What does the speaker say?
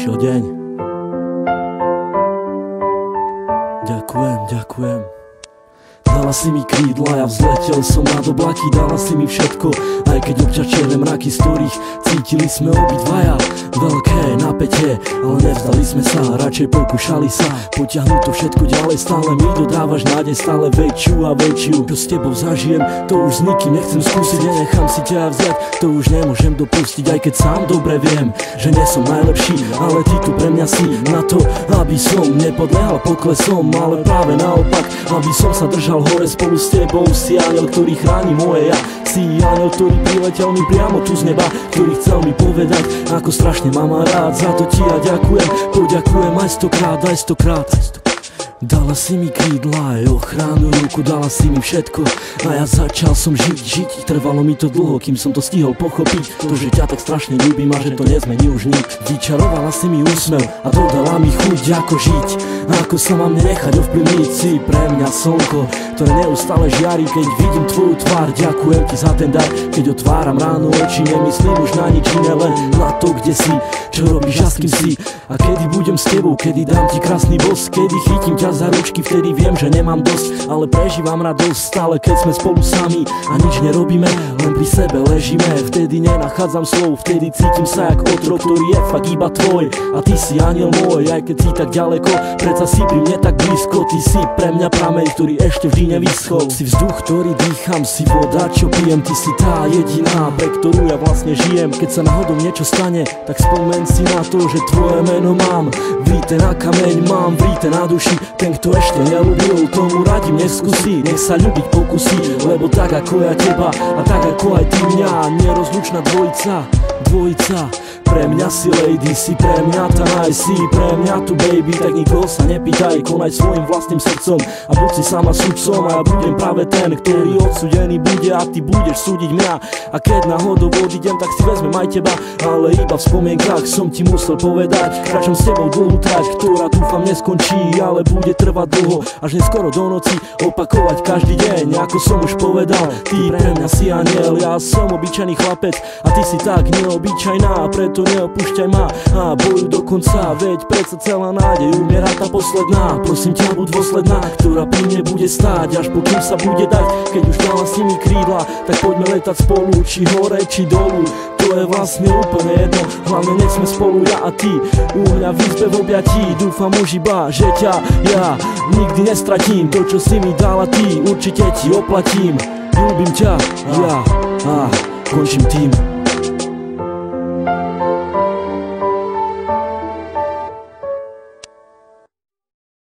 Prišiel deň. Ďakujem. Dala si mi krídla, ja vzletel som nad oblaky. Dala si mi všetko, aj keď občas čierne mraky, z ktorých cítili sme obidvaja veľké napätie, ale nevzdali sme sa, radšej pokúšali sa potiahnuť to všetko ďalej. Stále mi dodávaš nádej, stále väčšiu a väčšiu. Čo s tebou zažijem, to už s nikým nechcem skúsiť. Nenechám si ťa vziať, to už nemôžem dopustiť. Aj keď sám dobre viem, že nie som najlepší, ale ty tu pre mňa si na to, aby som nepodliehal poklesom, ale práve naopak, aby som sa držal hore spolu s tebou. Si aniel, ktorý chráni moje ja. Si aniel, ktorý priletel mi priamo tu z neba, ktorý chcel mi povedať, ako strašne mám rád. Za to ti ja ďakujem, poďakujem aj stokrát. Dala si mi krídla, aj ochranu ruku, dala si mi všetko a ja začal som žiť. Trvalo mi to dlho, kým som to stihol pochopiť, to, že ťa tak strašne ľúbim a že to nezmení už nik. Vyčarovala si mi úsmev a dodala mi chuť, ako žiť, ako sa mám nenechať ovplyvniť. Si pre mňa slnko, ktoré neustále žiari, keď vidím tvoju tvár. Ďakujem ti za ten dar, keď otváram ráno oči, nemyslím už na nič iné, len na to, kde si, čo robíš a s kým si. A kedy budem s tebou, kedy dám ti krásny bosk, kedy chytím ťa za ručky, vtedy viem, že nemám dosť, ale prežívam radosť stále, keď sme spolu sami a nič nerobíme, len pri sebe ležíme. Vtedy nenachádzam slov, vtedy cítim sa jak otrok, ktorý je fakt iba tvoj. A ty si aniel môj, aj keď si tak ďaleko, predsa si pri mne tak blízko. Ty si pre mňa prameň, ktorý ešte vždy nevyschol. Si vzduch, ktorý dýcham, si voda, čo pijem. Ty si tá jediná, pre ktorú ja vlastne žijem. Keď sa náhodou niečo stane, tak spomeň si na to, že tvoje meno mám vrité na kameň, mám vrité na duši. Ten, kto ešte neľúbil, tomu radím, neskúsi, nech sa ľúbiť pokusí, lebo tak ako ja teba a tak ako aj ty mňa, nerozlučná dvojica. Pre mňa si lady, si pre mňa tá naj, si pre mňa tu baby, tak nikoho sa nepýtaj, konaj svojim vlastným srdcom a buď si sama sudcom. A ja budem práve ten, ktorý odsúdený bude a ty budeš súdiť mňa. A keď náhodou odídem, tak si vezmem aj teba, ale iba v spomienkach som ti musel povedať. Kráčam s tebou dlhú trať, ktorá dúfam neskončí, ale bude trvať dlho, až neskoro do noci, opakovať každý deň, ako som už povedal. Ty pre mňa si aniel, ja som obyčajný chlapec a ty si tak neobyčajná, preto neopúšťaj ma a bojuj do konca, veď predsa celá nádej umiera tá posledná. Prosím ťa, buď dôsledná, ktorá pri mne bude stáť, až pokým sa bude dať. Keď už dala si mi krídla, tak poďme letať spolu, či hore, či dolu, to je vlastne úplne jedno, hlavne nech sme spolu ja a ty, u mňa v izbe v objatí. Dúfam už iba, že ťa ja nikdy nestratím, to čo si mi dala ty, určite ti oplatím. Ľúbim ťa, ja, končím tým.